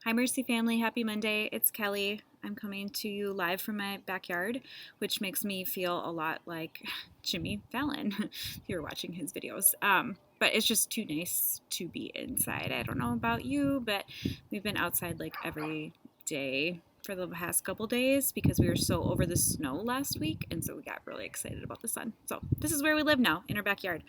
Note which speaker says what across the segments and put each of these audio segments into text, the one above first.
Speaker 1: Hi, Mercy family. Happy Monday. It's Kelly. I'm coming to you live from my backyard, which makes me feel a lot like Jimmy Fallon if you're watching his videos. But it's just too nice to be inside. I don't know about you, but we've been outside like every day for the past couple days because we were so over the snow last week, and so we got really excited about the sun. So this is where we live now, in our backyard.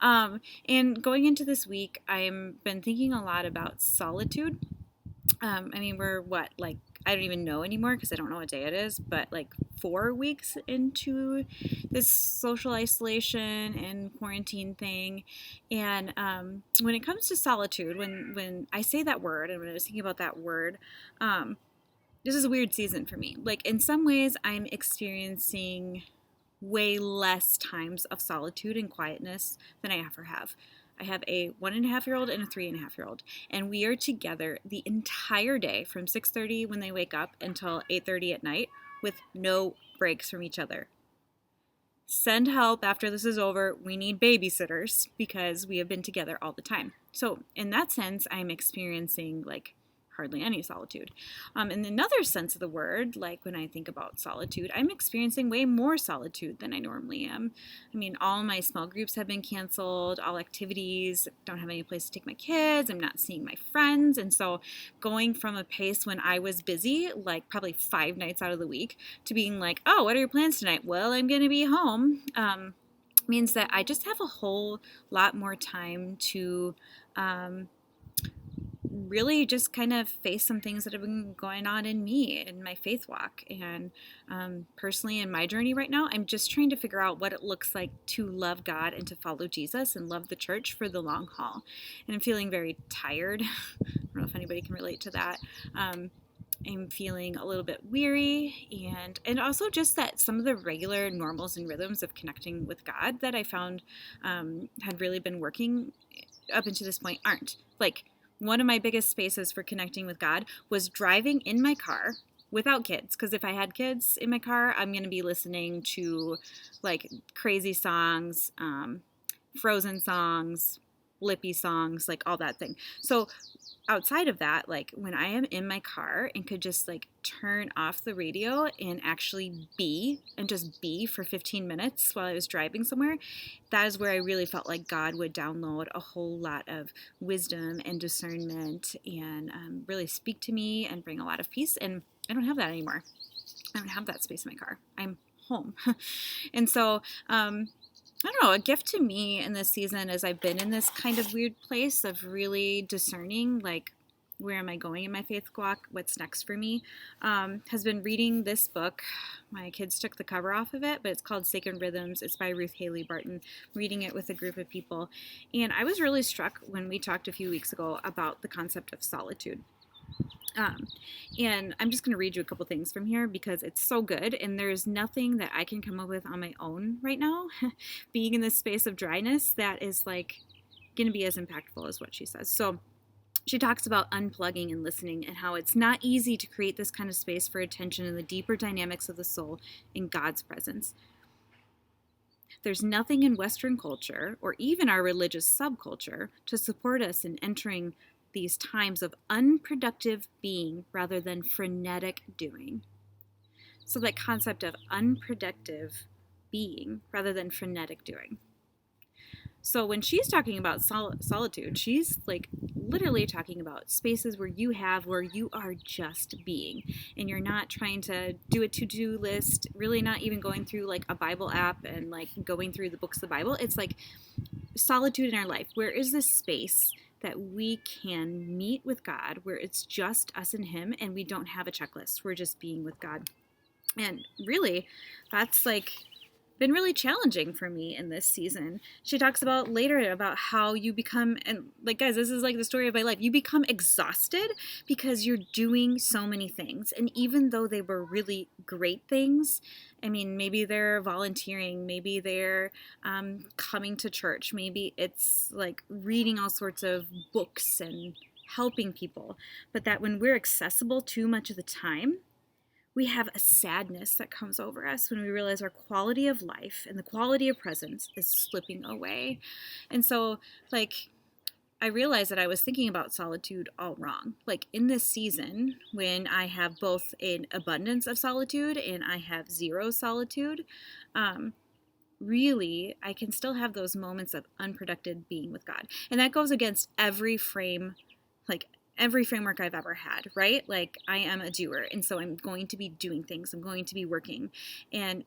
Speaker 1: And going into this week, I've been thinking a lot about solitude. We're what, like, I don't even know anymore because I don't know what day it is, but like 4 weeks into this social isolation and quarantine thing. And when it comes to solitude, when I say that word and when I was thinking about that word, um, this is a weird season for me. Like, in some ways, I'm experiencing way less times of solitude and quietness than I ever have. I have a 1.5-year-old and a 3.5-year-old, and we are together the entire day from 6:30 when they wake up until 8:30 at night with no breaks from each other. Send help after this is over. We need babysitters because we have been together all the time. So, in that sense, I'm experiencing like hardly any solitude. In another sense of the word, like when I think about solitude, I'm experiencing way more solitude than I normally am. I mean, all my small groups have been canceled, all activities, don't have any place to take my kids, I'm not seeing my friends. And so going from a pace when I was busy, like probably 5 nights out of the week, to being like, oh, what are your plans tonight? Well, I'm going to be home. Means that I just have a whole lot more time to really just kind of face some things that have been going on in me in my faith walk. And personally, in my journey right now, I'm just trying to figure out what it looks like to love God and to follow Jesus and love the church for the long haul. And I'm feeling very tired. I don't know if anybody can relate to that. I'm feeling a little bit weary, and also just that some of the regular normals and rhythms of connecting with God that I found had really been working up until this point aren't. Like, one of my biggest spaces for connecting with God was driving in my car without kids. Because if I had kids in my car, I'm going to be listening to like crazy songs, Frozen songs, Lippy songs, like all that thing. So outside of that, like when I am in my car and could just like turn off the radio and actually be and just be for 15 minutes while I was driving somewhere, that is where I really felt like God would download a whole lot of wisdom and discernment and really speak to me and bring a lot of peace. And I don't have that anymore. I don't have that space in my car. I'm home. And so, I don't know, a gift to me in this season as I've been in this kind of weird place of really discerning, like, where am I going in my faith walk? What's next for me? Has been reading this book. My kids took the cover off of it, but it's called Sacred Rhythms. It's by Ruth Haley Barton, reading it with a group of people. And I was really struck when we talked a few weeks ago about the concept of solitude. Um, and I'm just going to read you a couple things from here because it's so good. And there's nothing that I can come up with on my own right now, being in this space of dryness, that is like going to be as impactful as what she says. So she talks about unplugging and listening and how it's not easy to create this kind of space for attention in the deeper dynamics of the soul in God's presence. There's nothing in Western culture or even our religious subculture to support us in entering these times of unproductive being rather than frenetic doing. So that concept of unproductive being rather than frenetic doing. So when she's talking about solitude, she's like literally talking about spaces where you are just being, and you're not trying to do a to-do list, really not even going through like a Bible app and like going through the books of the Bible. It's like solitude in our life. Where is this space that we can meet with God, where it's just us and Him, and we don't have a checklist. We're just being with God. And really, that's like been really challenging for me in this season. She talks about later about how you become, and like, guys, this is like the story of my life. You become exhausted because you're doing so many things. And even though they were really great things, I mean, maybe they're volunteering, maybe they're coming to church, maybe it's like reading all sorts of books and helping people, but that when we're accessible too much of the time, we have a sadness that comes over us when we realize our quality of life and the quality of presence is slipping away. And so, like, I realized that I was thinking about solitude all wrong. Like in this season, when I have both an abundance of solitude and I have zero solitude, um, really, I can still have those moments of unproductive being with God. And that goes against like every framework I've ever had, right? Like I am a doer. And so I'm going to be doing things. I'm going to be working. And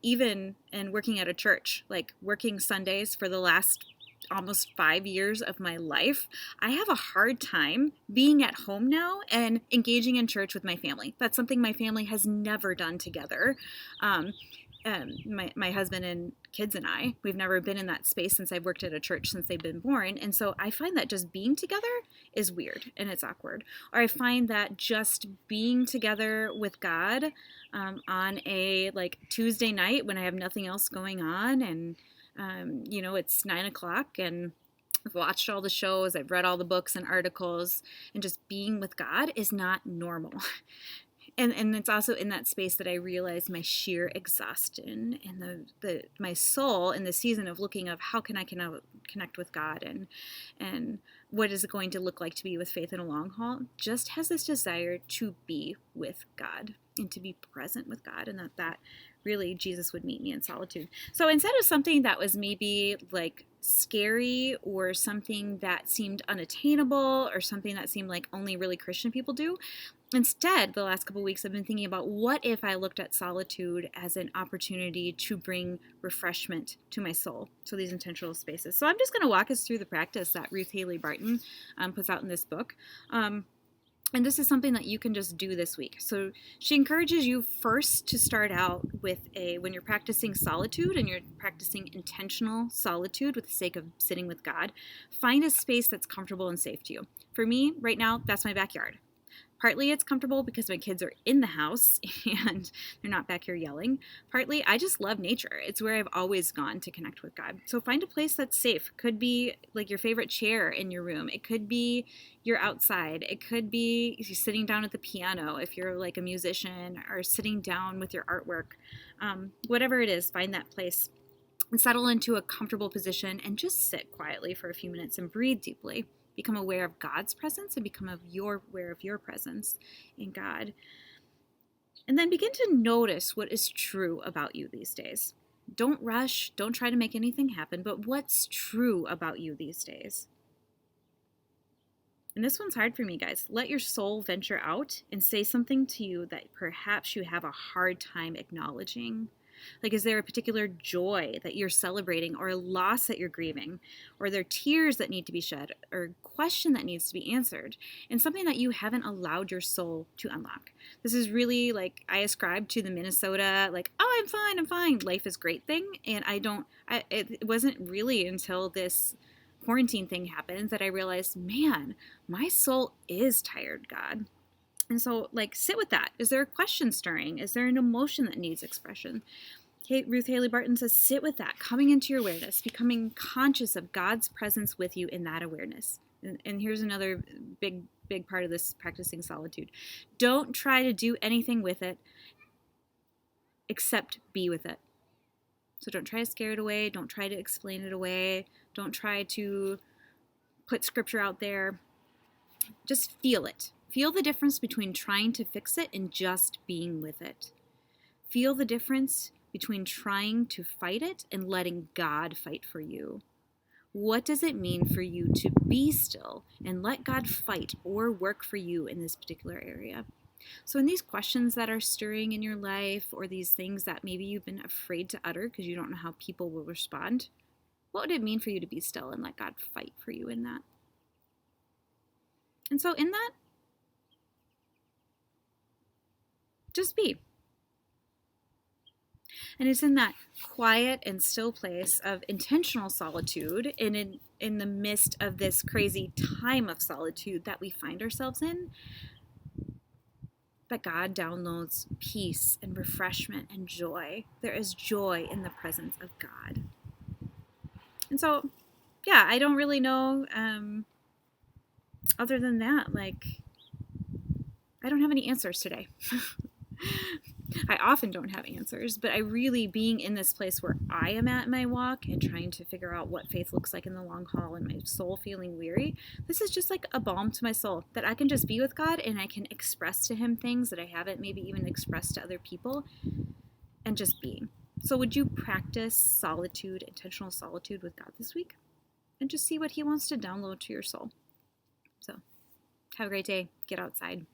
Speaker 1: working at a church, like working Sundays for the last almost 5 years of my life, I have a hard time being at home now and engaging in church with my family. That's something my family has never done together. Um, my husband and kids and we've never been in that space since I've worked at a church since they've been born. And so I find that just being together is weird and it's awkward. Or I find that just being together with God on a like Tuesday night when I have nothing else going on and, it's 9 o'clock and I've watched all the shows, I've read all the books and articles, and just being with God is not normal. And it's also in that space that I realize my sheer exhaustion and my soul in the season of looking of how can I connect with God and what is it going to look like to be with faith in a long haul, just has this desire to be with God and to be present with God, and that really Jesus would meet me in solitude. So instead of something that was maybe like scary or something that seemed unattainable or something that seemed like only really Christian people do, instead, the last couple of weeks, I've been thinking about what if I looked at solitude as an opportunity to bring refreshment to my soul. So these intentional spaces. So I'm just going to walk us through the practice that Ruth Haley Barton puts out in this book. And this is something that you can just do this week. So she encourages you first to start out with when you're practicing solitude and you're practicing intentional solitude with the sake of sitting with God, find a space that's comfortable and safe to you. For me, right now, that's my backyard. Partly it's comfortable because my kids are in the house and they're not back here yelling. Partly I just love nature. It's where I've always gone to connect with God. So find a place that's safe. Could be like your favorite chair in your room. It could be you're outside. It could be you're sitting down at the piano if you're like a musician, or sitting down with your artwork. Whatever it is, find that place and settle into a comfortable position and just sit quietly for a few minutes and breathe deeply. Become aware of God's presence and become aware of your presence in God. And then begin to notice what is true about you these days. Don't rush. Don't try to make anything happen, but what's true about you these days? And this one's hard for me, guys. Let your soul venture out and say something to you that perhaps you have a hard time acknowledging. Like, is there a particular joy that you're celebrating, or a loss that you're grieving, or are there tears that need to be shed, or a question that needs to be answered, and something that you haven't allowed your soul to unlock? This is really like I ascribe to the Minnesota, like, oh, I'm fine, life is great thing. And it wasn't really until this quarantine thing happened that I realized, man, my soul is tired, God. And so, like, sit with that. Is there a question stirring? Is there an emotion that needs expression? Ruth Haley Barton says, sit with that, coming into your awareness, becoming conscious of God's presence with you in that awareness. And here's another big part of this practicing solitude. Don't try to do anything with it except be with it. So don't try to scare it away. Don't try to explain it away. Don't try to put scripture out there. Just feel it. Feel the difference between trying to fix it and just being with it. Feel the difference between trying to fight it and letting God fight for you. What does it mean for you to be still and let God fight or work for you in this particular area? So in these questions that are stirring in your life, or these things that maybe you've been afraid to utter because you don't know how people will respond, what would it mean for you to be still and let God fight for you in that? And so in that, just be. And it's in that quiet and still place of intentional solitude, and in the midst of this crazy time of solitude that we find ourselves in, that God downloads peace and refreshment and joy. There is joy in the presence of God. And so, yeah, I don't really know, other than that, like, I don't have any answers today. I often don't have answers, but I really, being in this place where I am at in my walk and trying to figure out what faith looks like in the long haul and my soul feeling weary, this is just like a balm to my soul that I can just be with God and I can express to him things that I haven't maybe even expressed to other people, and just being. So would you practice solitude, intentional solitude with God this week, and just see what he wants to download to your soul? So have a great day. Get outside.